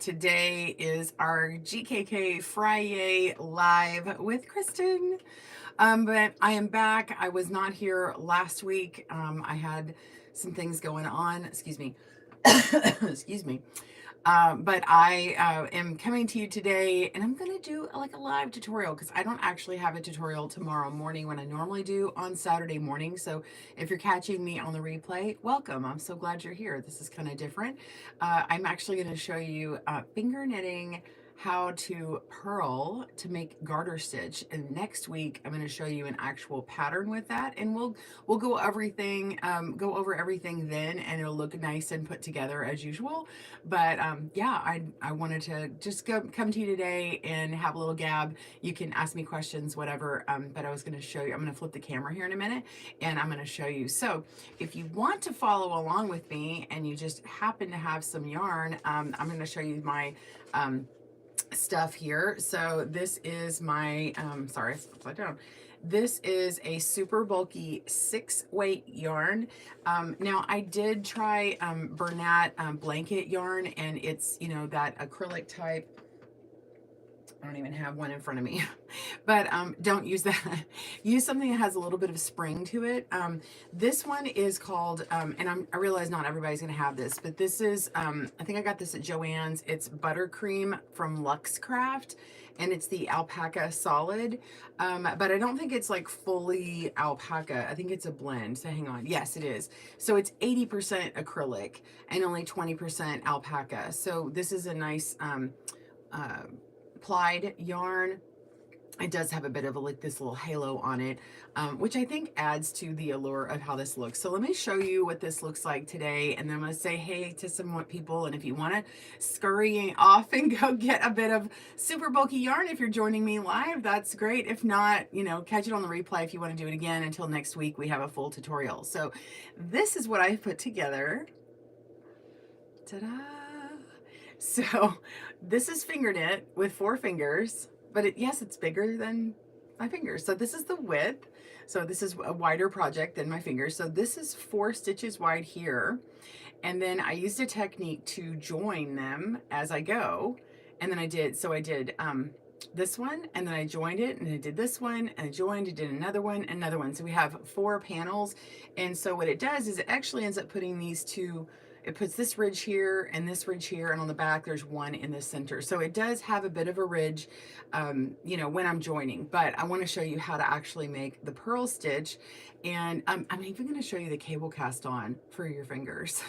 Today is our GKK FriYay live with Kristen. But I am back. I was not here last week. I had some things going on. Excuse me. Excuse me. But I am coming to you today, and I'm going to do like a live tutorial because I don't actually have a tutorial tomorrow morning when I normally do on Saturday morning. So if you're catching me on the replay, welcome. I'm so glad you're here. This is kind of different. I'm actually going to show you finger knitting, how to purl to make garter stitch, and next week I'm going to show you an actual pattern with that, and we'll go over everything then, and it'll look nice and put together as usual. But yeah, I wanted to just come to you today and have a little gab. You can ask me questions, whatever, but I was going to show you. I'm going to flip the camera here in a minute, and I'm going to show you. So if you want to follow along with me and you just happen to have some yarn, I'm going to show you my stuff here. So this is my sorry, it's upside down. This is a super bulky 6-weight yarn. Now I did try Bernat blanket yarn, and it's, you know, that acrylic type. I don't even have one in front of me, but don't use that. Use something that has a little bit of spring to it. This one is called, and I realize not everybody's gonna have this, but this is, I think I got this at Joann's. It's Buttercream from Luxcraft, and it's the alpaca solid, but I don't think it's like fully alpaca. I think it's a blend, so hang on. Yes, it is. So it's 80% acrylic and only 20% alpaca. So this is a nice, plied yarn. It does have a bit of a, like, this little halo on it, which I think adds to the allure of how this looks. So let me show you what this looks like today, and then I'm going to say hey to some more people. And if you want to scurry off and go get a bit of super bulky yarn, if you're joining me live, that's great. If not, you know, catch it on the replay if you want to do it again. Until next week, we have a full tutorial. So this is what I put together. Ta-da! So this is finger knit with 4 fingers, but yes, it's bigger than my fingers. So this is the width. So this is a wider project than my fingers. So this is 4 stitches wide here. And then I used a technique to join them as I go. And then I did this one, and then I joined it, and I did this one, and I joined, and did another one, another one. So we have 4 panels. And so what it does is it actually ends up putting these two, it puts this ridge here and this ridge here, and on the back there's one in the center. So it does have a bit of a ridge, you know, when I'm joining. But I want to show you how to actually make the purl stitch, and I'm even going to show you the cable cast on for your fingers.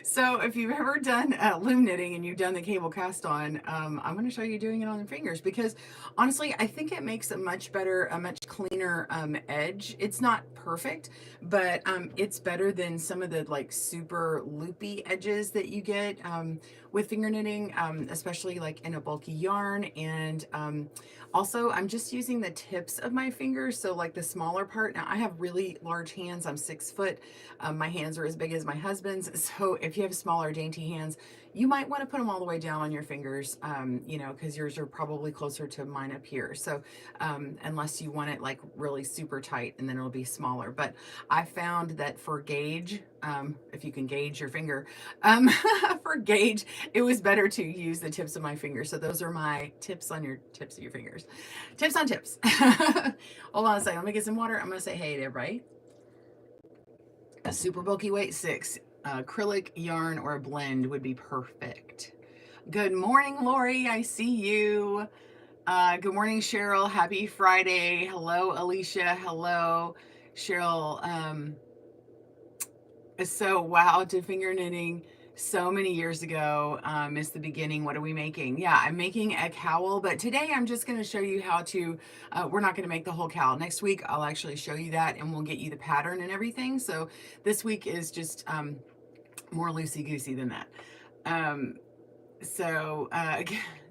So if you've ever done loom knitting and you've done the cable cast on, I'm going to show you doing it on your fingers, because honestly, I think it makes a much better, a much cleaner edge. It's not perfect, but it's better than some of the like super loopy edges that you get with finger knitting, especially like in a bulky yarn. And also, I'm just using the tips of my fingers, so like the smaller part. Now I have really large hands. I'm 6 foot. My hands are as big as my husband's. So if you have smaller, dainty hands, you might want to put them all the way down on your fingers, you know, because yours are probably closer to mine up here. So unless you want it like really super tight, and then it'll be smaller. But I found that for gauge, if you can gauge your finger, for gauge, it was better to use the tips of my fingers. So those are my tips on your tips of your fingers. Tips on tips. Hold on a second. Let me get some water. I'm going to say hey to everybody. A super bulky weight 6. Acrylic yarn or a blend would be perfect. Good morning, Lori. I see you. Good morning, Cheryl. Happy Friday. Hello, Alicia. Hello, Cheryl. So wow, to finger knitting so many years ago is the beginning. What are we making? Yeah, I'm making a cowl, but today I'm just going to show you how to, we're not going to make the whole cowl. Next week, I'll actually show you that, and we'll get you the pattern and everything. So this week is just more loosey-goosey than that.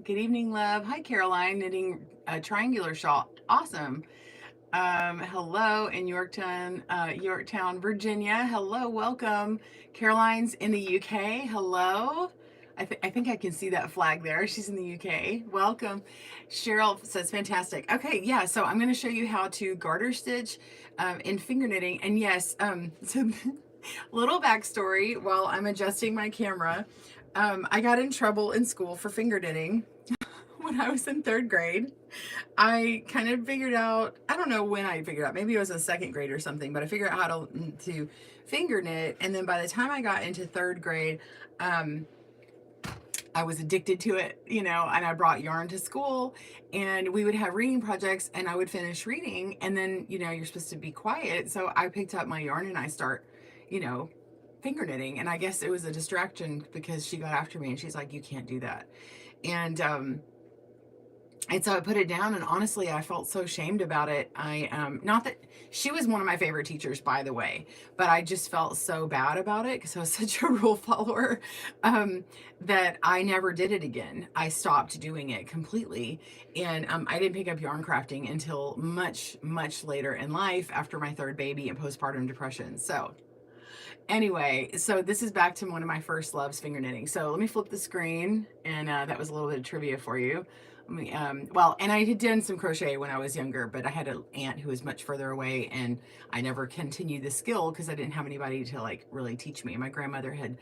Good evening, love. Hi, Caroline, knitting a triangular shawl. Awesome. Hello in Yorktown, Virginia. Hello, welcome. Caroline's in the UK. Hello. I think I can see that flag there. She's in the UK. Welcome. Cheryl says fantastic. Okay, yeah, so I'm going to show you how to garter stitch in finger knitting. And yes, so little backstory while I'm adjusting my camera. I got in trouble in school for finger knitting when I was in 3rd grade. I kind of figured out, I don't know when I figured out, maybe it was in 2nd grade or something, but I figured out how to finger knit. And then by the time I got into 3rd grade, I was addicted to it, you know, and I brought yarn to school and we would have reading projects and I would finish reading and then, you know, you're supposed to be quiet. So I picked up my yarn and I start, you know, finger knitting. And I guess it was a distraction because she got after me and she's like, you can't do that. And so I put it down, and honestly, I felt so shamed about it. Not that she was one of my favorite teachers, by the way, but I just felt so bad about it because I was such a rule follower, that I never did it again. I stopped doing it completely. And I didn't pick up yarn crafting until much, much later in life after my 3rd baby and postpartum depression. So anyway, so this is back to one of my first loves, finger knitting. So let me flip the screen, and that was a little bit of trivia for you. Well, and I had done some crochet when I was younger, but I had an aunt who was much further away, and I never continued the skill because I didn't have anybody to like really teach me. My grandmother had,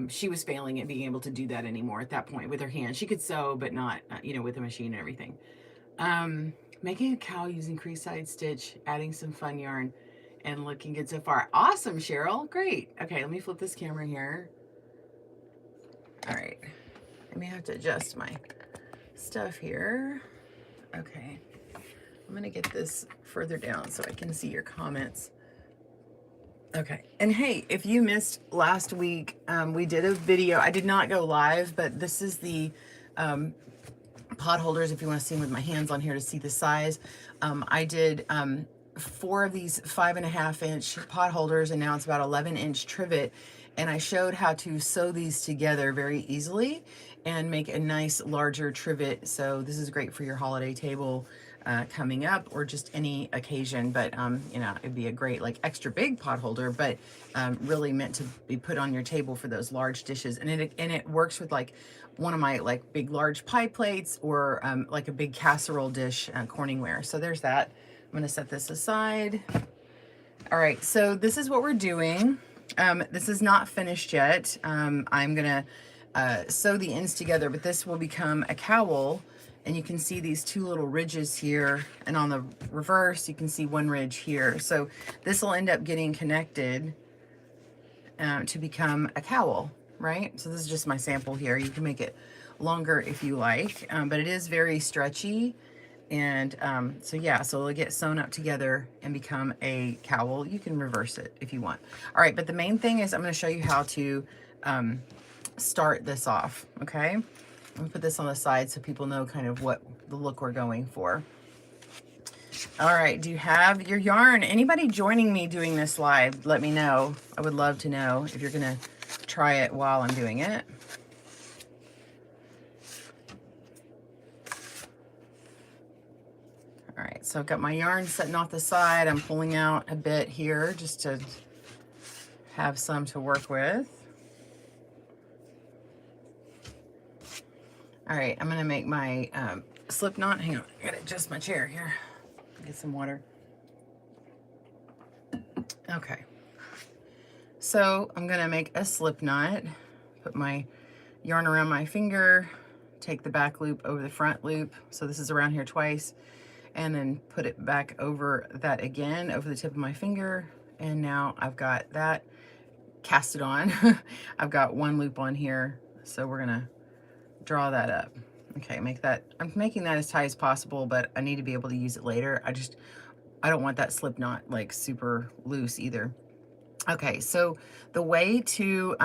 she was failing at being able to do that anymore at that point with her hands. She could sew, but not, you know, with a machine and everything. Making a cow using crease side stitch, adding some fun yarn, and looking good so far. Awesome, Cheryl. Great. Okay, let me flip this camera here. All right. I may have to adjust my stuff here. Okay. I'm going to get this further down so I can see your comments. Okay. And hey, if you missed last week, we did a video. I did not go live, but this is the potholders, if you want to see them with my hands on here to see the size. I did 4 of these 5.5-inch potholders, and now it's about 11-inch trivet, and I showed how to sew these together very easily and make a nice larger trivet. So this is great for your holiday table coming up, or just any occasion. But you know, it'd be a great like extra big pot holder, but really meant to be put on your table for those large dishes. And it works with like one of my like big large pie plates, or like a big casserole dish Corningware. So there's that. I'm gonna set this aside. All right, so this is what we're doing. This is not finished yet. I'm gonna sew the ends together, but this will become a cowl. And you can see these 2 little ridges here, and on the reverse you can see 1 ridge here. So this will end up getting connected to become a cowl, right? So this is just my sample here. You can make it longer if you like, but it is very stretchy. And so yeah, so it'll get sewn up together and become a cowl. You can reverse it if you want. All right, but the main thing is I'm going to show you how to start this off, okay? I'm gonna put this on the side so people know kind of what the look we're going for. All right, do you have your yarn? Anybody joining me doing this live, let me know. I would love to know if you're gonna try it while I'm doing it. All right, so I've got my yarn setting off the side. I'm pulling out a bit here just to have some to work with. All right, I'm gonna make my slip knot. Hang on, I gotta adjust my chair here. Get some water. Okay, so I'm gonna make a slip knot. Put my yarn around my finger, take the back loop over the front loop. So this is around here twice, and then put it back over that again, over the tip of my finger. And now I've got that casted on. I've got 1 loop on here, so we're gonna draw that up. Okay, make that, I'm making that as tight as possible, but I need to be able to use it later. I don't want that slip knot like super loose either. Okay, so the way to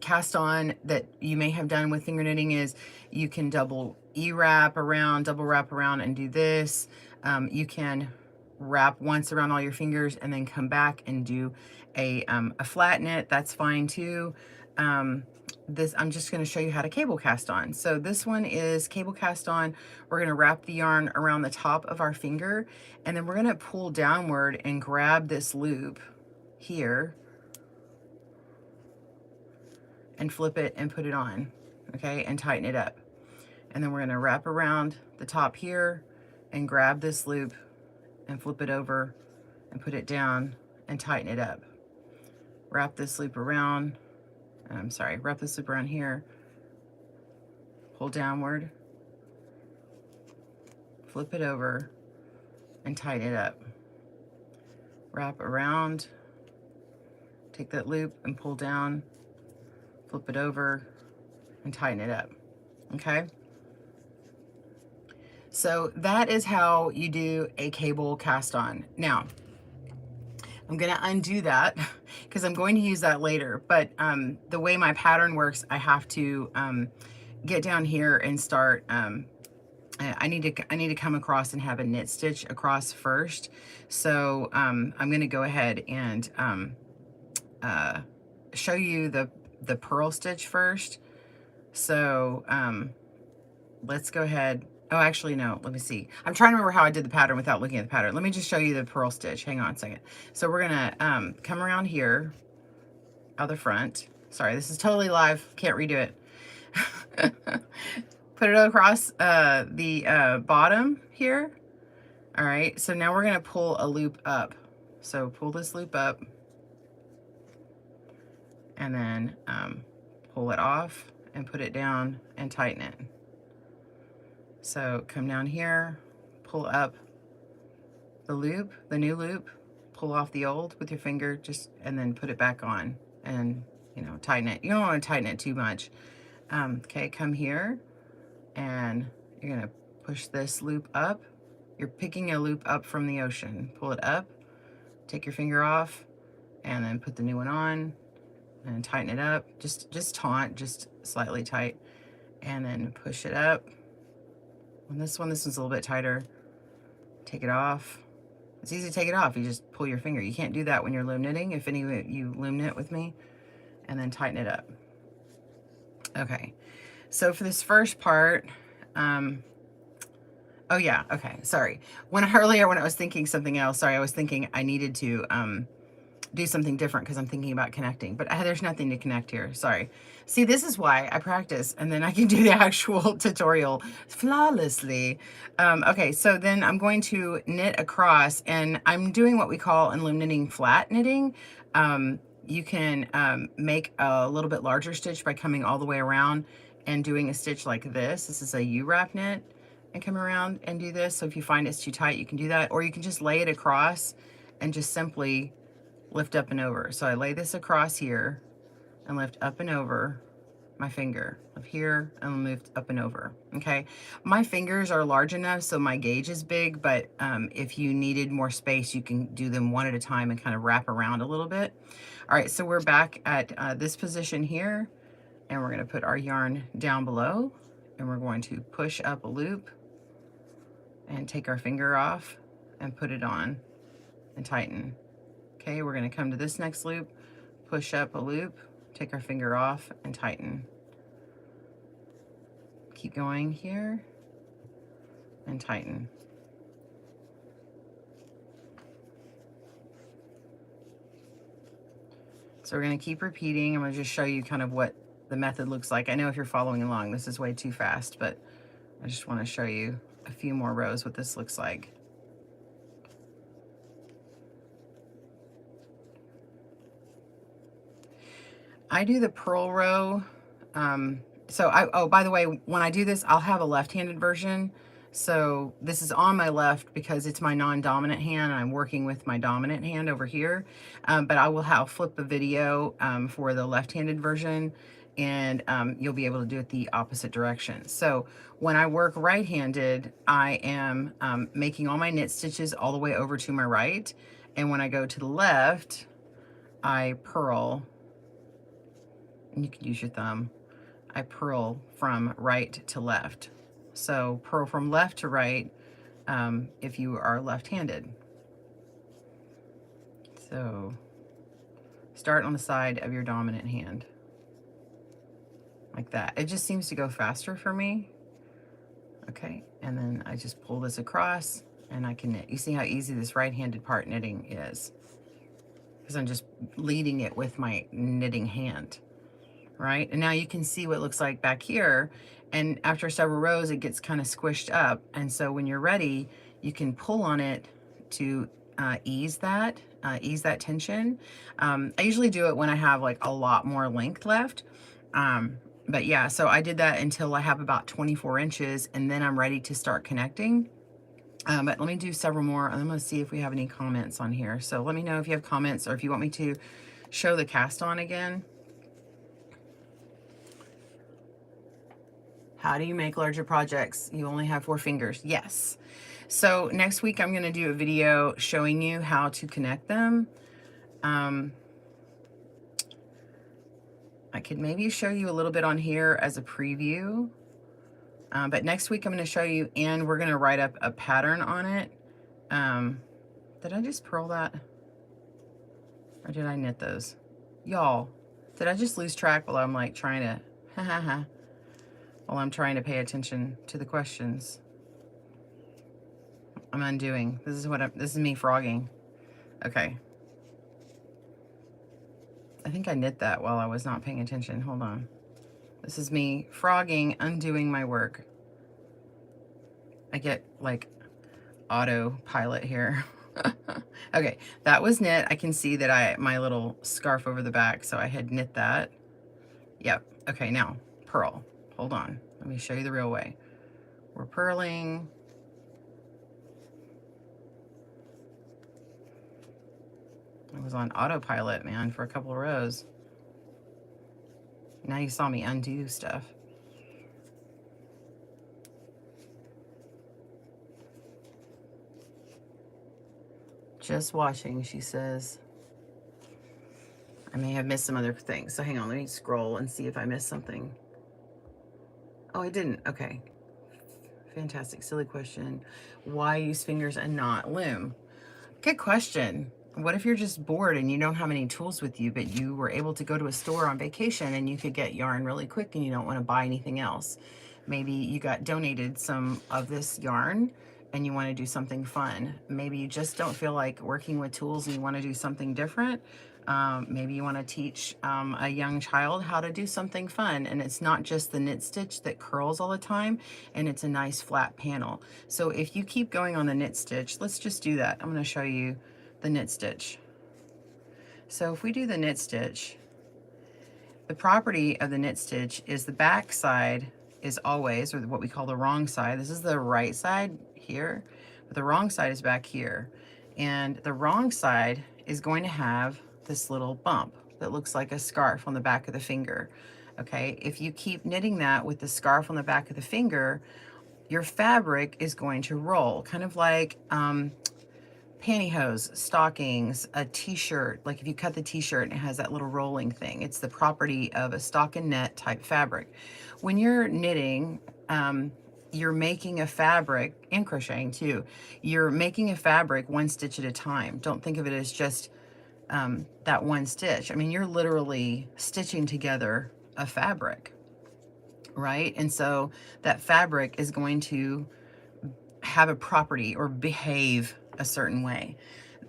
cast on that you may have done with finger knitting is you can double wrap around, double wrap around and do this. You can wrap once around all your fingers and then come back and do a flat knit. That's fine too. I'm just going to show you how to cable cast on. So this one is cable cast on. We're going to wrap the yarn around the top of our finger, and then we're going to pull downward and grab this loop here and flip it and put it on, okay, and tighten it up. And then we're going to wrap around the top here and grab this loop and flip it over and put it down and tighten it up. Wrap this loop around. Wrap this loop around here pull downward, flip it over, and tighten it up. Wrap around, take that loop and pull down, flip it over, and tighten it up, okay? So that is how you do a cable cast on. Now, I'm gonna undo that because I'm going to use that later, but the way my pattern works, I have to get down here and start, I need to come across and have a knit stitch across first. So I'm gonna go ahead and show you the purl stitch first. So let's go ahead. Oh, actually, no, let me see. I'm trying to remember how I did the pattern without looking at the pattern. Let me just show you the purl stitch. Hang on a second. So we're gonna come around here, out the front. Sorry, this is totally live. Can't redo it. Put it across the bottom here. All right, so now we're gonna pull a loop up. So pull this loop up and then pull it off and put it down and tighten it. So come down here, pull up the loop, the new loop, pull off the old with your finger, just, and then put it back on and, you know, tighten it. You don't want to tighten it too much. Okay, come here and you're gonna push this loop up. You're picking a loop up from the ocean. Pull it up, take your finger off, and then put the new one on and tighten it up. Just taunt, just slightly tight, and then push it up. On this one's a little bit tighter. Take it off. It's easy to take it off. You just pull your finger. You can't do that when you're loom knitting, if any of you loom knit with me, and then tighten it up. Okay, so for this first part, oh yeah, okay, sorry. Earlier when I was thinking something else, sorry, I was thinking I needed to do something different because I'm thinking about connecting, but there's nothing to connect here, sorry. See, this is why I practice and then I can do the actual tutorial flawlessly. Okay, so then I'm going to knit across, and I'm doing what we call in loom knitting flat knitting. You can make a little bit larger stitch by coming all the way around and doing a stitch like this. This is a U-wrap knit, and come around and do this. So if you find it's too tight, you can do that, or you can just lay it across and just simply lift up and over. So I lay this across here and lift up and over my finger, up here and lift up and over. Okay, my fingers are large enough so my gauge is big, but if you needed more space, you can do them one at a time and kind of wrap around a little bit. All right, so we're back at this position here, and we're going to put our yarn down below, and we're going to push up a loop and take our finger off and put it on and tighten. Okay, we're going to come to this next loop, push up a loop, take our finger off and tighten. Keep going here and tighten. So we're going to keep repeating. I'm going to just show you kind of what the method looks like. I know if you're following along, this is way too fast, but I just want to show you a few more rows what this looks like. I do the purl row. Oh, by the way, when I do this, I'll have a left-handed version. So this is on my left because it's my non-dominant hand, and I'm working with my dominant hand over here. But I will flip a video for the left-handed version, and you'll be able to do it the opposite direction. So when I work right-handed, I am making all my knit stitches all the way over to my right. And when I go to the left, I purl. And you can use your thumb. I purl from right to left. So purl from left to right if you are left-handed. So start on the side of your dominant hand, like that. It just seems to go faster for me. Okay, and then I just pull this across and I can knit. You see how easy this right-handed part knitting is, because I'm just leading it with my knitting hand. Right, and now you can see what it looks like back here, and after several rows it gets kind of squished up, and so when you're ready you can pull on it to ease that tension. I usually do it when I have like a lot more length left, But yeah, so I did that until I have about 24 inches, and then I'm ready to start connecting. But let me do several more, and I'm going to see if we have any comments on here. So let me know if you have comments, or if you want me to show the cast on again. How do you make larger projects? You only have 4 fingers. Yes. So next week I'm going to do a video showing you how to connect them. I could maybe show you a little bit on here as a preview. But next week I'm going to show you, and we're going to write up a pattern on it. Did I just purl that? Or did I knit those? Y'all, did I just lose track while I'm like trying to, while I'm trying to pay attention to the questions? I'm undoing. This is me frogging. Okay. I think I knit that while I was not paying attention. Hold on. This is me frogging, undoing my work. I get like autopilot here. Okay, that was knit. I can see that my little scarf over the back, so I had knit that. Yep. Okay, now purl. Hold on. Let me show you the real way. We're purling. I was on autopilot, man, for a couple of rows. Now you saw me undo stuff. Just watching, she says. I may have missed some other things, so hang on, let me scroll and see if I missed something. Oh, I didn't. Okay. Fantastic. Silly question. Why use fingers and not loom? Good question. What if you're just bored and you don't have any tools with you, but you were able to go to a store on vacation and you could get yarn really quick and you don't want to buy anything else? Maybe you got donated some of this yarn and you want to do something fun. Maybe you just don't feel like working with tools and you want to do something different. Maybe you want to teach a young child how to do something fun, and it's not just the knit stitch that curls all the time, and it's a nice flat panel. So if you keep going on the knit stitch, let's just do that. I'm going to show you the knit stitch. So if we do the knit stitch, the property of the knit stitch is the back side is always, or what we call the wrong side. This is the right side here, but the wrong side is back here. And the wrong side is going to have this little bump that looks like a scarf on the back of the finger. Okay, if you keep knitting that with the scarf on the back of the finger, your fabric is going to roll, kind of like pantyhose, stockings, a t-shirt. Like if you cut the t-shirt and it has that little rolling thing, it's the property of a stockinette type fabric. When you're knitting, you're making a fabric, and crocheting too, you're making a fabric one stitch at a time. Don't think of it as just that one stitch. I mean, you're literally stitching together a fabric, right? And so that fabric is going to have a property or behave a certain way.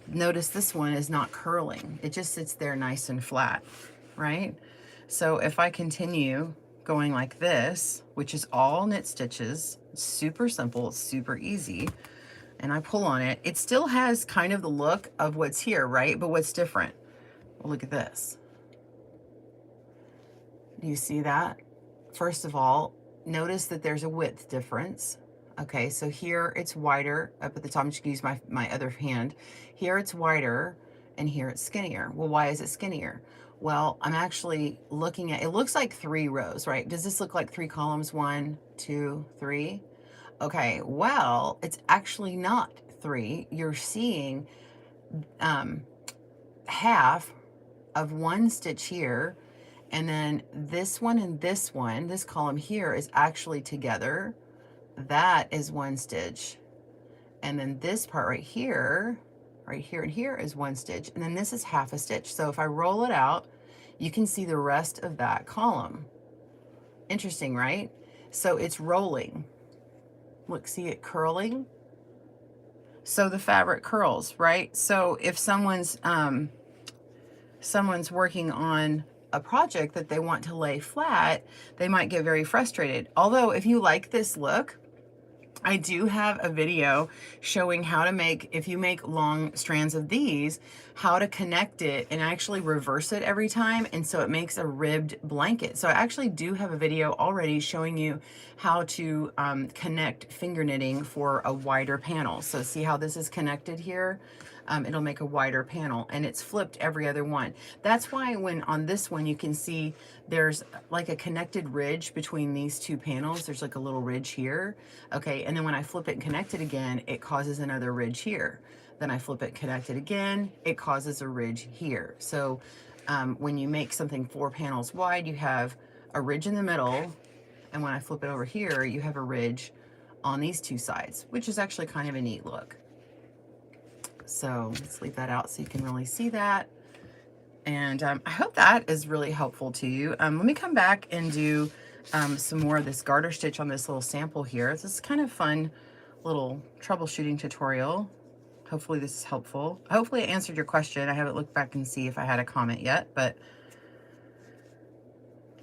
Notice this one is not curling. It just sits there nice and flat, right? So if I continue going like this, which is all knit stitches, it's super simple, it's super easy, and I pull on it, it still has kind of the look of what's here, right? But what's different? Well, look at this. Do you see that? First of all, notice that there's a width difference. Okay, so here it's wider up at the top. I'm just gonna use my other hand. Here it's wider and here it's skinnier. Well, why is it skinnier? Well, I'm actually looking at, it looks like 3 rows, right? Does this look like 3 columns? 1, 2, 3. Okay, well, it's actually not 3. You're seeing half of one stitch here, and then this one and this one, this column here is actually together. That is one stitch. And then this part right here and here is one stitch. And then this is half a stitch. So if I roll it out, you can see the rest of that column. Interesting, right? So it's rolling. Look, see it curling? So the fabric curls, right? So if someone's working on a project that they want to lay flat, they might get very frustrated. Although if you like this look, I do have a video showing how to make, if you make long strands of these, how to connect it and actually reverse it every time, and so it makes a ribbed blanket. So I actually do have a video already showing you how to connect finger knitting for a wider panel. So see how this is connected here? It'll make a wider panel, and it's flipped every other one. That's why when on this one you can see there's like a connected ridge between these two panels. There's like a little ridge here. Okay, and then when I flip it and connect it again, it causes another ridge here. Then I flip it, connect it again, it causes a ridge here. So when you make something 4 panels wide, you have a ridge in the middle, and when I flip it over here, you have a ridge on these 2 sides, which is actually kind of a neat look. So let's leave that out so you can really see that. And I hope that is really helpful to you. Let me come back and do some more of this garter stitch on this little sample here. This is kind of fun little troubleshooting tutorial. Hopefully this is helpful. Hopefully I answered your question. I haven't looked back and see if I had a comment yet, but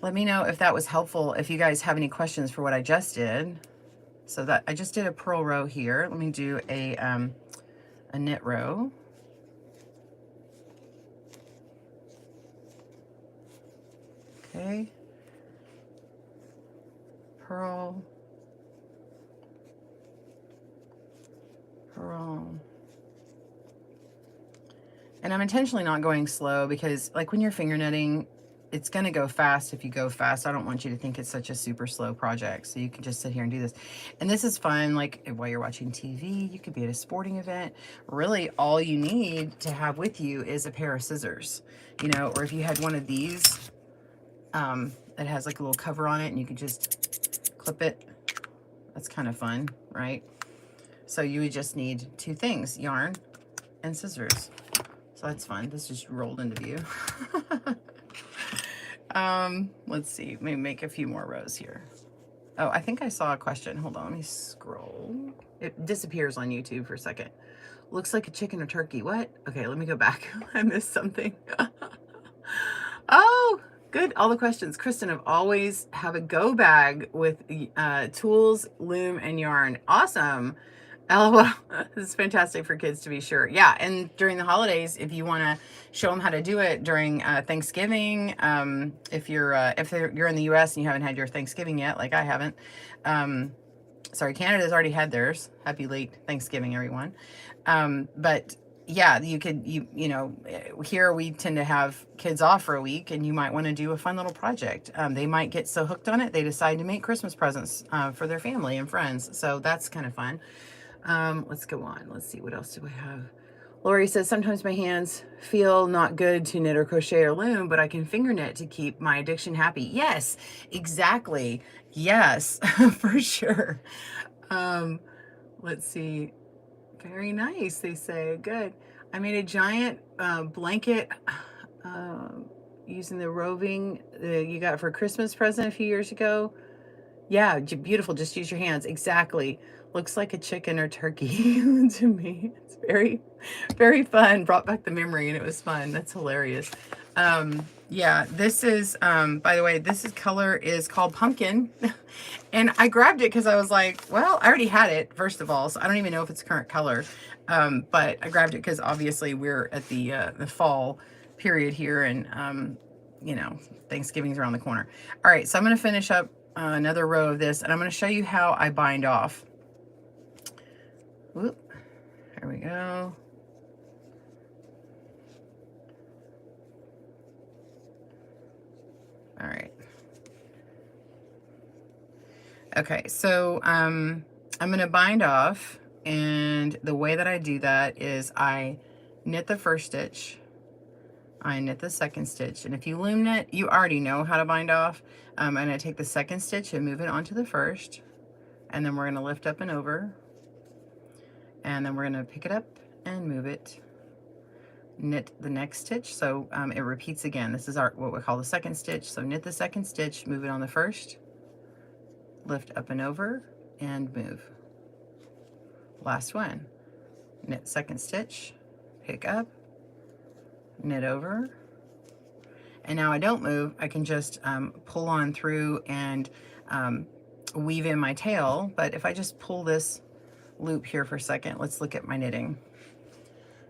let me know if that was helpful, if you guys have any questions for what I just did. So that I just did a purl row here. Let me do a knit row. Okay. Purl, purl. And I'm intentionally not going slow because like when you're finger knitting, it's going to go fast if you go fast. I don't want you to think it's such a super slow project. So you can just sit here and do this. And this is fun. Like while you're watching TV, you could be at a sporting event. Really all you need to have with you is a pair of scissors, you know, or if you had one of these, it has like a little cover on it and you can just clip it. That's kind of fun, right? So you would just need 2 things, yarn and scissors. So that's fun. This just rolled into view. Let's see, let me make a few more rows here. Oh, I think I saw a question. Hold on, let me scroll. It disappears on YouTube for a second. Looks like a chicken or turkey. What? Okay, let me go back. I missed something. Oh, good. All the questions. Kristen, I've always have a go bag with tools, loom, and yarn. Awesome. LOL. This is fantastic for kids to be sure. Yeah, and during the holidays, if you want to show them how to do it during Thanksgiving, if you're in the U.S. and you haven't had your Thanksgiving yet, like I haven't. Sorry, Canada's already had theirs. Happy late Thanksgiving, everyone. But yeah, you know, here we tend to have kids off for a week, and you might want to do a fun little project. They might get so hooked on it, they decide to make Christmas presents for their family and friends. So that's kind of fun. Let's go on. Let's see, what else do I have? Lori says, sometimes my hands feel not good to knit or crochet or loom, but I can finger knit to keep my addiction happy. Yes, exactly. Yes, for sure. Let's see. Very nice, they say. Good. I made a giant blanket using the roving you got for a Christmas present a few years ago. Yeah, beautiful. Just use your hands. Exactly. Looks like a chicken or turkey to me. It's very, very fun. Brought back the memory and it was fun. That's hilarious. Yeah, this is, by the way, this is color is called pumpkin. And I grabbed it because I was like, well, I already had it, first of all, so I don't even know if it's current color. But I grabbed it because obviously we're at the fall period here, and you know, Thanksgiving's around the corner. All right, so I'm going to finish up another row of this, and I'm going to show you how I bind off. Whoop, there we go. All right. Okay, so I'm going to bind off, and the way that I do that is I knit the first stitch, I knit the second stitch, and if you loom knit, you already know how to bind off. I'm going to take the second stitch and move it onto the first, and then we're going to lift up and over, and then we're going to pick it up and move it, knit the next stitch, so it repeats again. This is our what we call the second stitch. So knit the second stitch, move it on the first, lift up and over, and move. Last one, knit second stitch, pick up, knit over, and now I don't move. I can just pull on through and weave in my tail. But if I just pull this loop here for a second, let's look at my knitting.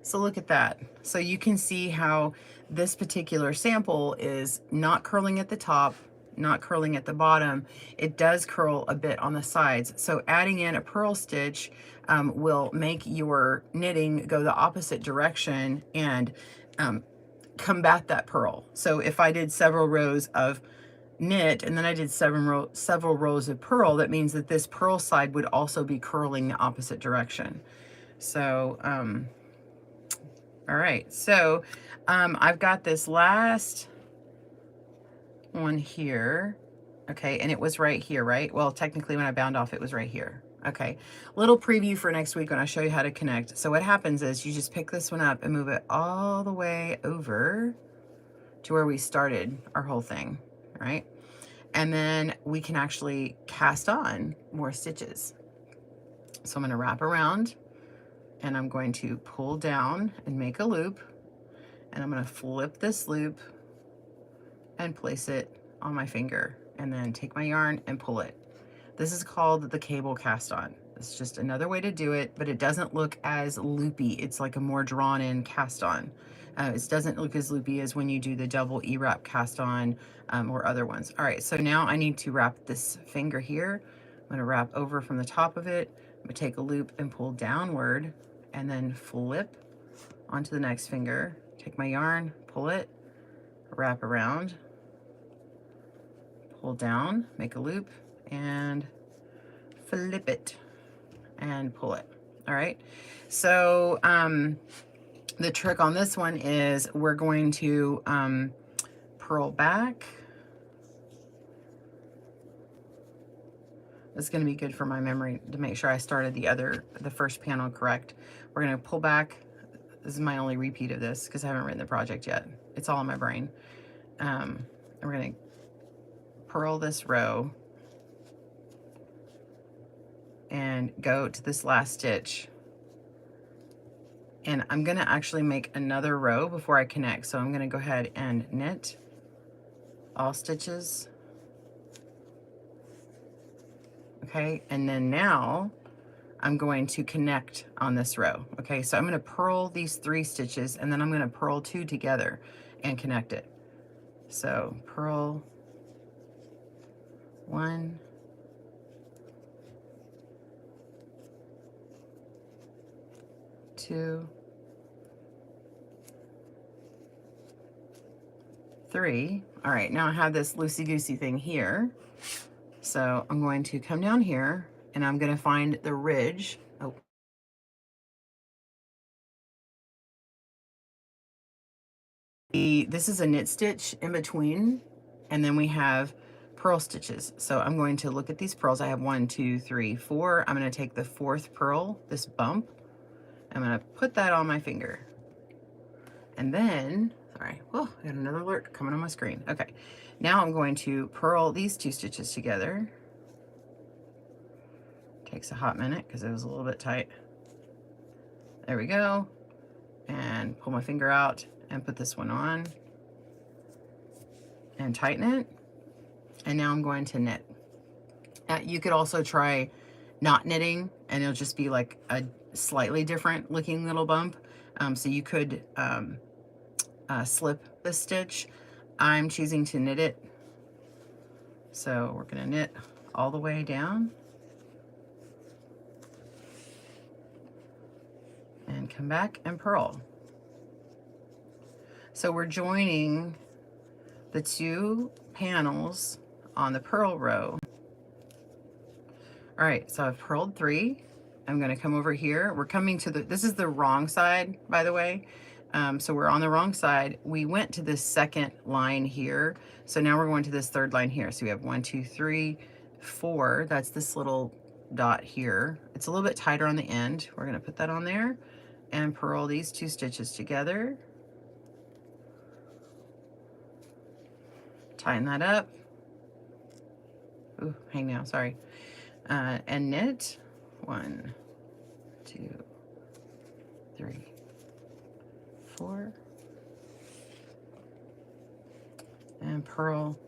So look at that. So you can see how this particular sample is not curling at the top, not curling at the bottom. It does curl a bit on the sides. So adding in a purl stitch will make your knitting go the opposite direction and combat that purl. So if I did several rows of knit and then I did several rows of purl, that means that this purl side would also be curling the opposite direction. So all right, so I've got this last one here, okay, and it was right here, right? Well, technically when I bound off, it was right here. Okay, little preview for next week when I show you how to connect. So what happens is you just pick this one up and move it all the way over to where we started our whole thing, right? And then we can actually cast on more stitches. So I'm gonna wrap around and I'm going to pull down and make a loop, and I'm gonna flip this loop and place it on my finger, and then take my yarn and pull it. This is called the cable cast on. It's just another way to do it, but it doesn't look as loopy. It's like a more drawn in cast on. It doesn't look as loopy as when you do the double E-wrap cast on or other ones. All right, so now I need to wrap this finger here. I'm gonna wrap over from the top of it. I'm gonna take a loop and pull downward, and then flip onto the next finger. Take my yarn, pull it, wrap around, pull down, make a loop, and flip it and pull it. All right, so the trick on this one is we're going to purl back. It's going to be good for my memory to make sure I started the first panel correct. We're going to pull back. This is my only repeat of this because I haven't written the project yet. It's all in my brain. And we're going to purl this row and go to this last stitch. And I'm going to actually make another row before I connect. So I'm going to go ahead and knit all stitches. Okay, and then now I'm going to connect on this row. Okay, so I'm going to purl these 3 stitches, and then I'm going to purl 2 together and connect it. So purl 1, 2, 3. All right, now I have this loosey-goosey thing here. So I'm going to come down here and I'm going to find the ridge. Oh. This is a knit stitch in between, and then we have purl stitches. So I'm going to look at these purls. I have 1, 2, 3, 4. I'm going to take the 4th purl, this bump. I'm going to put that on my finger. And then, sorry, oh, I got another alert coming on my screen. Okay, now I'm going to purl these 2 stitches together. Takes a hot minute because it was a little bit tight. There we go. And pull my finger out and put this one on and tighten it. And now I'm going to knit. You could also try not knitting, and it'll just be like a slightly different looking little bump. So you could slip the stitch. I'm choosing to knit it. So we're going to knit all the way down and come back and purl. So we're joining the 2 panels on the purl row. All right, so I've purled 3. I'm going to come over here. We're coming to this is the wrong side, by the way. So we're on the wrong side. We went to this 2nd line here. So now we're going to this 3rd line here. So we have 1, 2, 3, 4. That's this little dot here. It's a little bit tighter on the end. We're going to put that on there and purl these 2 stitches together. Tighten that up. Ooh, hang now, sorry. And knit 1, 2, 3, 4, and purl.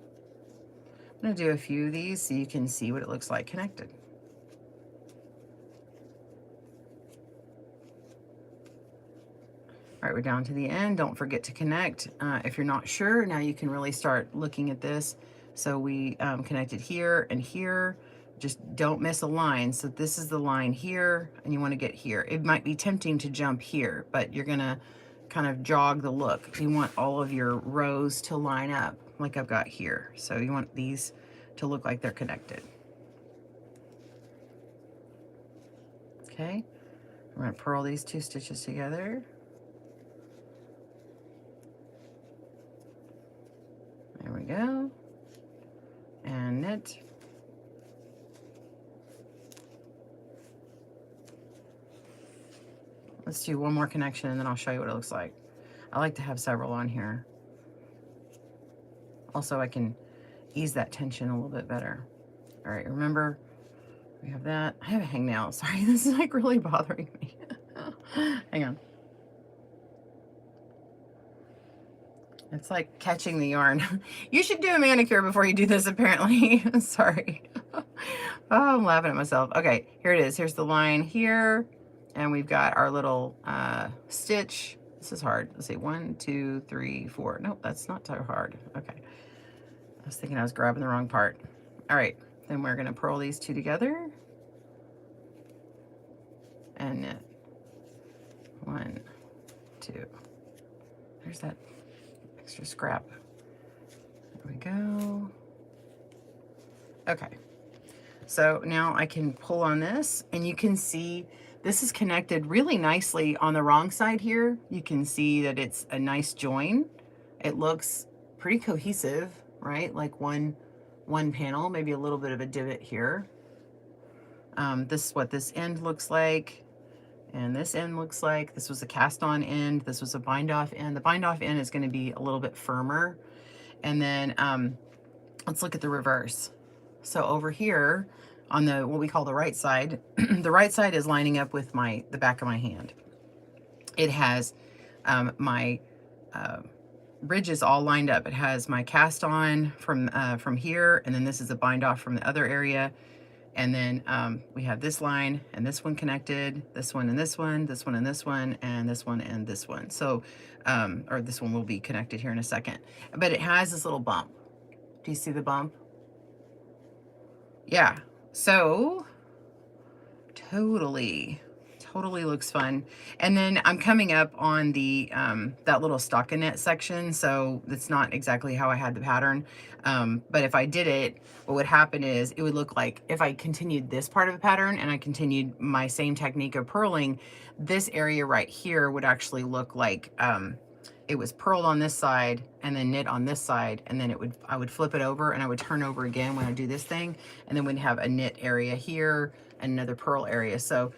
I'm gonna do a few of these so you can see what it looks like connected. All right, we're down to the end. Don't forget to connect. If you're not sure, now you can really start looking at this. So we connected here and here. Just don't miss a line. So this is the line here, and you want to get here. It might be tempting to jump here, but you're gonna kind of jog the look. You want all of your rows to line up like I've got here. So you want these to look like they're connected. Okay, I'm gonna purl these 2 stitches together. There we go. And knit. Let's do one more connection and then I'll show you what it looks like. I like to have several on here. Also, I can ease that tension a little bit better. All right, remember, we have that. I have a hangnail. Sorry, this is like really bothering me. Hang on. It's like catching the yarn. You should do a manicure before you do this, apparently. Sorry. Oh, I'm laughing at myself. Okay, here it is. Here's the line here. And we've got our little stitch. This is hard. Let's see, 1, 2, 3, 4. Nope, that's not so hard. Okay. I was thinking I was grabbing the wrong part. All right, then we're gonna purl these 2 together. And knit. 1, 2. There's that extra scrap. There we go. Okay, so now I can pull on this and you can see this is connected really nicely on the wrong side here. You can see that it's a nice join. It looks pretty cohesive, right? Like one panel, maybe a little bit of a divot here. This is what this end looks like. And this end looks like, this was a cast on end, this was a bind off end. The bind off end is gonna be a little bit firmer. And then let's look at the reverse. So over here on the, what we call the right side, the right side is lining up with the back of my hand. It has my ridges all lined up. It has my cast on from here, and then this is a bind off from the other area. And then we have this line and this one connected, this one and this one, this one and this one, and this one and this one. So, or this one will be connected here in a second. But it has this little bump. Do you see the bump? Yeah. So, totally looks fun. And then I'm coming up on the that little stockinette section, so that's not exactly how I had the pattern. But if I did it, what would happen is it would look like if I continued this part of the pattern and I continued my same technique of purling, this area right here would actually look like it was purled on this side and then knit on this side, and then I would flip it over and I would turn over again when I do this thing, and then we'd have a knit area here and another purl area. So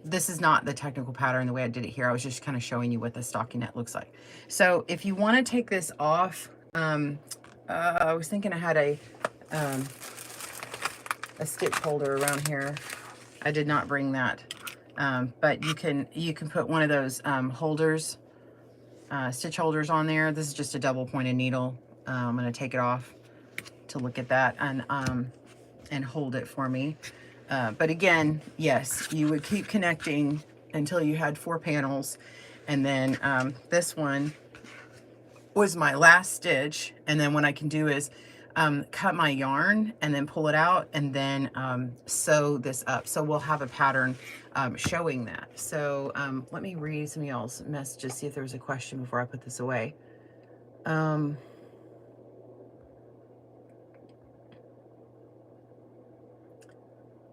this is not the technical pattern the way I did it here. I was just kind of showing you what the stockinette looks like. So if you want to take this off, I was thinking I had a stitch holder around here. I did not bring that, but you can put one of those holders, stitch holders on there. This is just a double pointed needle. I'm going to take it off to look at that and hold it for me. But again, yes, you would keep connecting until you had 4 panels. And then this one was my last stitch. And then what I can do is cut my yarn and then pull it out and then sew this up. So we'll have a pattern showing that. So let me read some of y'all's messages, see if there was a question before I put this away.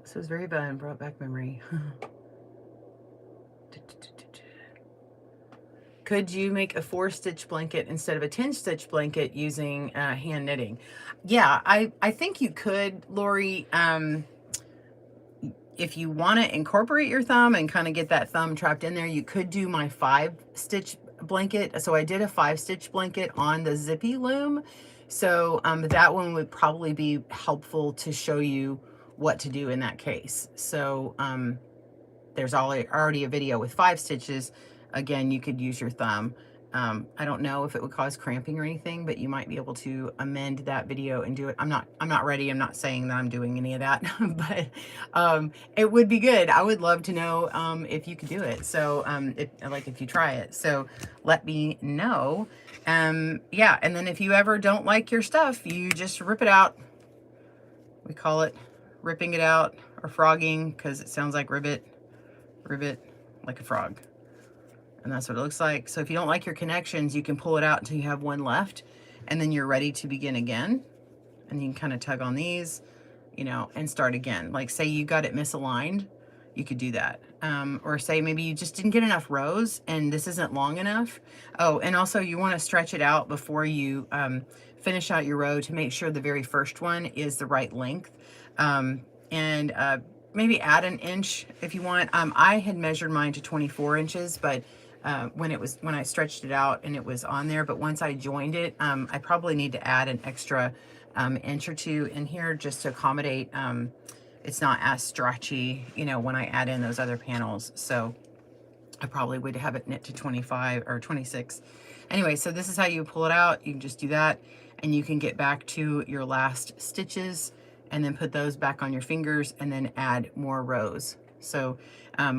This was very fun, brought back memory. Could you make a 4-stitch blanket instead of a 10-stitch blanket using hand knitting? Yeah, I think you could, Lori. If you want to incorporate your thumb and kind of get that thumb trapped in there, you could do my 5-stitch blanket. So I did a 5-stitch blanket on the Zippy loom. So that one would probably be helpful to show you what to do in that case. So there's already a video with 5 stitches. Again, you could use your thumb. I don't know if it would cause cramping or anything, but you might be able to amend that video and do it. I'm not ready. I'm not saying that I'm doing any of that, but it would be good. I would love to know if you could do it. So if you try it. So let me know. Yeah, and then if you ever don't like your stuff, you just rip it out. We call it ripping it out or frogging because it sounds like ribbit like a frog. And that's what it looks like. So if you don't like your connections, you can pull it out until you have one left, and then you're ready to begin again. And you can kind of tug on these, you know, and start again. Like say you got it misaligned, you could do that. Or say maybe you just didn't get enough rows and this isn't long enough. Oh, and also you want to stretch it out before you finish out your row to make sure the very first one is the right length. Maybe add an inch if you want. I had measured mine to 24 inches, but when I stretched it out and it was on there, but once I joined it, I probably need to add an extra inch or two in here just to accommodate it's not as stretchy, you know, when I add in those other panels. So I probably would have it knit to 25 or 26. Anyway, so this is how you pull it out. You can just do that, and you can get back to your last stitches and then put those back on your fingers and then add more rows. So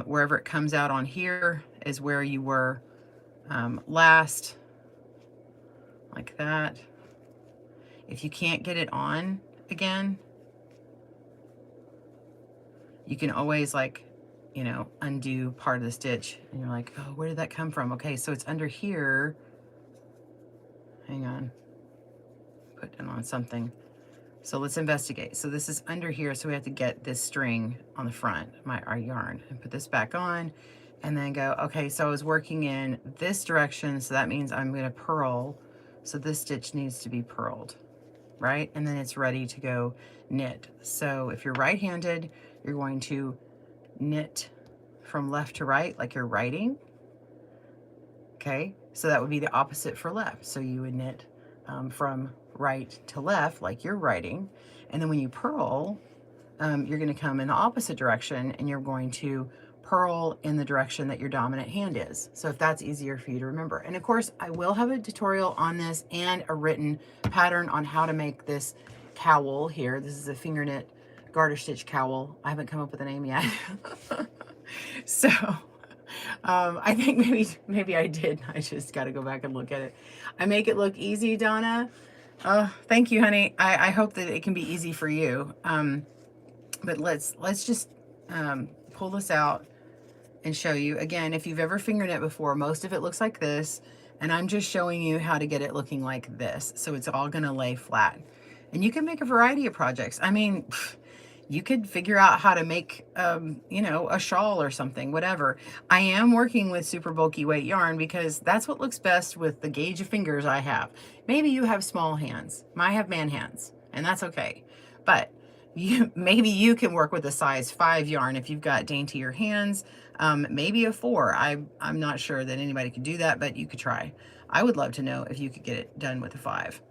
wherever it comes out on here is where you were last, like that. If you can't get it on again, you can always, like, you know, undo part of the stitch and you're like, oh, where did that come from? Okay, so it's under here. Hang on, put it on something. So let's investigate. So this is under here, so we have to get this string on the front, our yarn, and put this back on, and then go, okay, so I was working in this direction, so that means I'm gonna purl, so this stitch needs to be purled, right? And then it's ready to go knit. So if you're right-handed, you're going to knit from left to right, like you're writing, okay? So that would be the opposite for left. So you would knit from right to left, like you're writing. And then when you purl, you're gonna come in the opposite direction and you're going to purl in the direction that your dominant hand is. So if that's easier for you to remember. And of course, I will have a tutorial on this and a written pattern on how to make this cowl here. This is a finger knit garter stitch cowl. I haven't come up with a name yet. So I think maybe I did. I just got to go back and look at it. I make it look easy, Donna. Oh, thank you, honey. I hope that it can be easy for you. But let's just pull this out and show you. Again, if you've ever finger knit before, most of it looks like this, and I'm just showing you how to get it looking like this. So it's all gonna lay flat. And you can make a variety of projects. I mean, you could figure out how to make, you know, a shawl or something, whatever. I am working with super bulky weight yarn because that's what looks best with the gauge of fingers I have. Maybe you have small hands. I have man hands, and that's okay. But maybe you can work with a size 5 yarn if you've got daintier hands, maybe a 4. I'm not sure that anybody could do that, but you could try. I would love to know if you could get it done with a 5.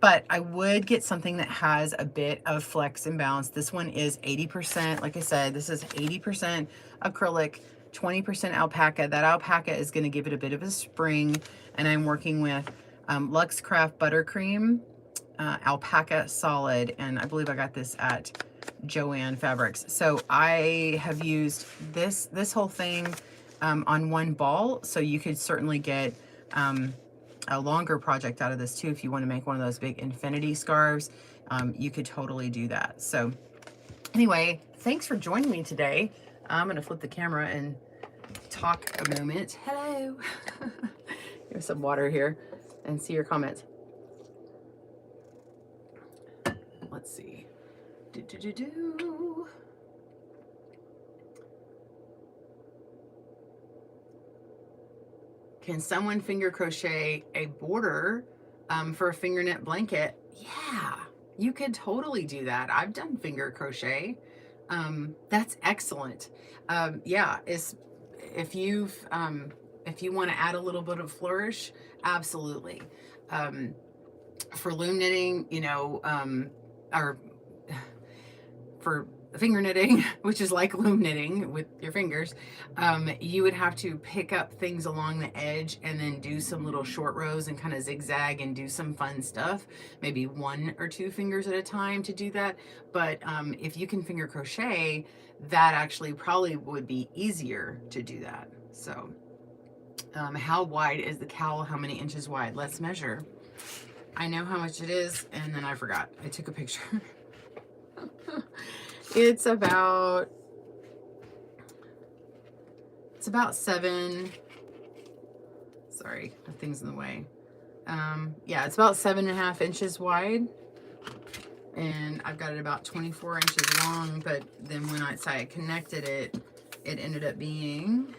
But I would get something that has a bit of flex and bounce. This one is 80%. Like I said, this is 80% acrylic, 20% alpaca. That alpaca is going to give it a bit of a spring. And I'm working with Luxe Craft Buttercream alpaca solid. And I believe I got this at Joann Fabrics. So I have used this whole thing on one ball. So you could certainly get a longer project out of this too. If you want to make one of those big infinity scarves, you could totally do that. So anyway, thanks for joining me today. I'm going to flip the camera and talk a moment. Hello. Here's some water here and see your comments. Let's see. Can someone finger crochet a border for a finger knit blanket? Yeah, you could totally do that. I've done finger crochet. That's excellent. Yeah, if you want to add a little bit of flourish, absolutely. For loom knitting, you know, or for finger knitting, which is like loom knitting with your fingers, you would have to pick up things along the edge and then do some little short rows and kind of zigzag and do some fun stuff, maybe 1 or 2 fingers at a time to do that. But if you can finger crochet, that actually probably would be easier to do that. So how wide is the cowl? How many inches wide? Let's measure. I know how much it is, and then I forgot. I took a picture. It's about 7, sorry, things in the way. Yeah, it's about 7.5 inches wide, and I've got it about 24 inches long, but then when I connected it, it ended up being,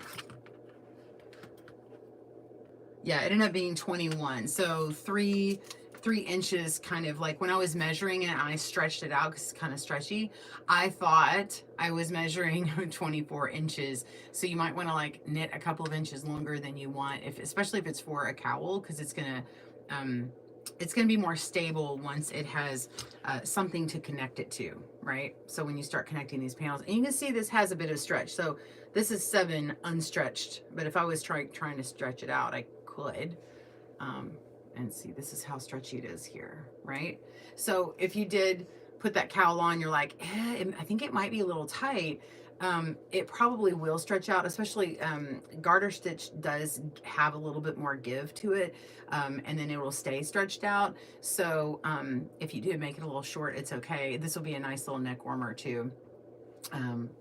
yeah, it ended up being 21. So 3 inches, kind of like when I was measuring it, I stretched it out because it's kind of stretchy. I thought I was measuring 24 inches. So you might want to like knit a couple of inches longer than you want, especially if it's for a cowl, because it's gonna be more stable once it has something to connect it to, right? So when you start connecting these panels, and you can see this has a bit of stretch. So this is 7 unstretched, but if I was trying to stretch it out, I could. And see, this is how stretchy it is here, right? So if you did put that cowl on, you're like, I think it might be a little tight. It probably will stretch out, especially garter stitch does have a little bit more give to it, and then it will stay stretched out. So if you do make it a little short, it's okay. This will be a nice little neck warmer too.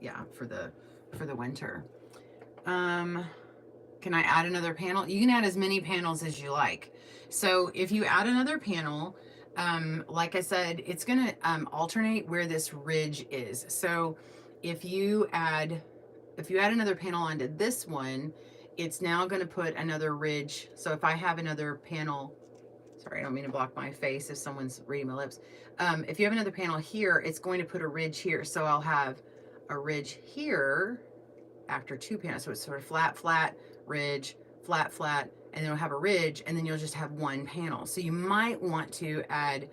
Yeah, for the winter. Can I add another panel? You can add as many panels as you like. So if you add another panel, like I said, it's going to alternate where this ridge is. So if you add another panel onto this one, it's now going to put another ridge. So if I have another panel, sorry, I don't mean to block my face if someone's reading my lips. If you have another panel here, it's going to put a ridge here. So I'll have a ridge here after 2 panels. So it's sort of flat, flat, ridge, flat, flat, and then you'll have a ridge, and then you'll just have 1 panel. So you might want to add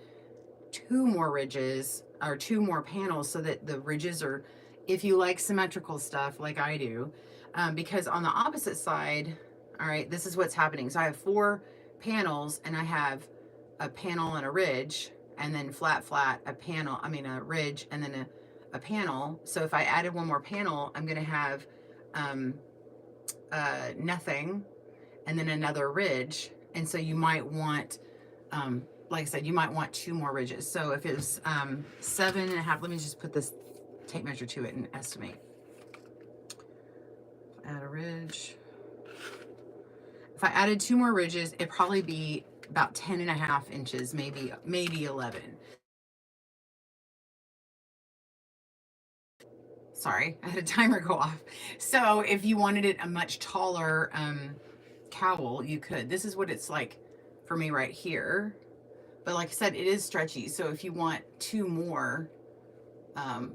2 more ridges or 2 more panels so that the ridges are, if you like symmetrical stuff like I do, because on the opposite side, all right, this is what's happening. So I have 4 panels, and I have a panel and a ridge, and then flat, flat, a ridge, and then a panel. So if I added 1 more panel, I'm going to have nothing, and then another ridge. And so you might want, like I said, you might want 2 more ridges. So if it was 7.5, let me just put this tape measure to it and estimate. Add a ridge. If I added 2 more ridges, it'd probably be about 10.5 inches, maybe 11. Sorry, I had a timer go off. So if you wanted it a much taller cowl, you could. This is what it's like for me right here. But like I said, it is stretchy. So if you want 2 more,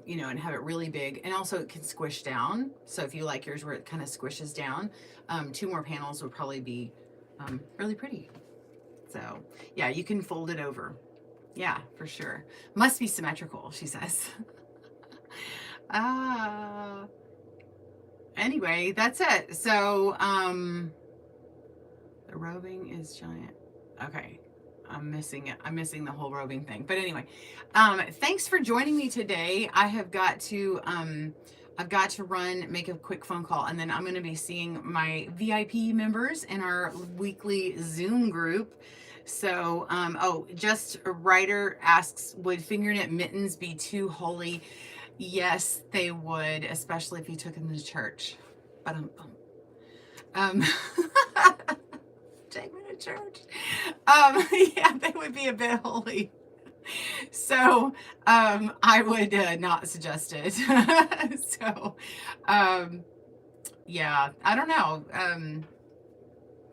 you know, and have it really big, and also it can squish down. So if you like yours where it kind of squishes down, 2 more panels would probably be really pretty. So yeah, you can fold it over. Yeah, for sure. Must be symmetrical, she says. Anyway, that's it. So the roving is giant. Okay, I'm missing it. I'm missing the whole roving thing. But anyway, thanks for joining me today. I've got to make a quick phone call, and then I'm going to be seeing my VIP members in our weekly Zoom group. So, oh, just a writer asks, would finger knit mittens be too holy? Yes, they would, especially if you took them to church. But take me to church. Yeah, they would be a bit holy. So I would not suggest it. So yeah, I don't know.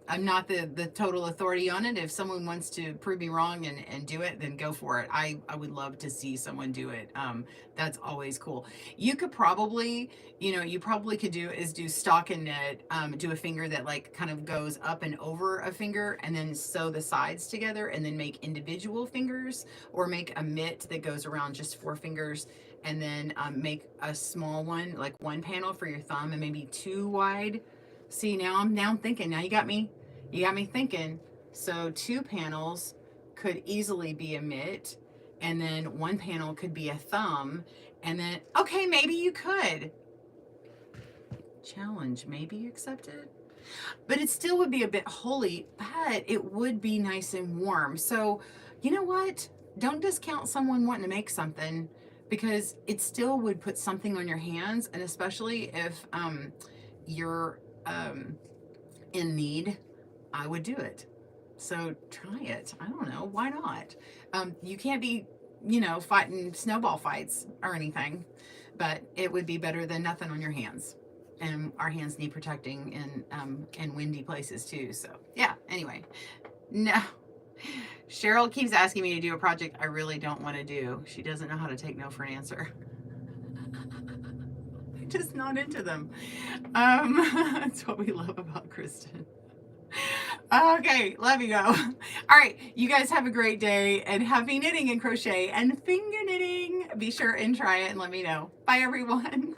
I'm not the total authority on it. If someone wants to prove me wrong and do it, then go for it. I would love to see someone do it. That's always cool. You could probably, you probably could do stocking knit, do a finger that like kind of goes up and over a finger, and then sew the sides together, and then make individual fingers, or make a mitt that goes around just 4 fingers, and then make a small one, like one panel for your thumb and maybe 2 wide. See, now I'm thinking. Now you got me thinking. So 2 panels could easily be a mitt, and then 1 panel could be a thumb, and then, okay, maybe you could. Challenge maybe accepted. But it still would be a bit holy, but it would be nice and warm. So you know what? Don't discount someone wanting to make something, because it still would put something on your hands, and especially if you're in need, I would do it. So try it. I don't know. Why not? You can't be, you know, fighting snowball fights or anything, but it would be better than nothing on your hands. And our hands need protecting in windy places too. So yeah, anyway, no. Cheryl keeps asking me to do a project I really don't want to do. She doesn't know how to take no for an answer. I'm just not into them. That's what we love about Kristen. Okay, let me go. All right, you guys have a great day, and happy knitting and crochet and finger knitting. Be sure and try it and let me know. Bye, everyone.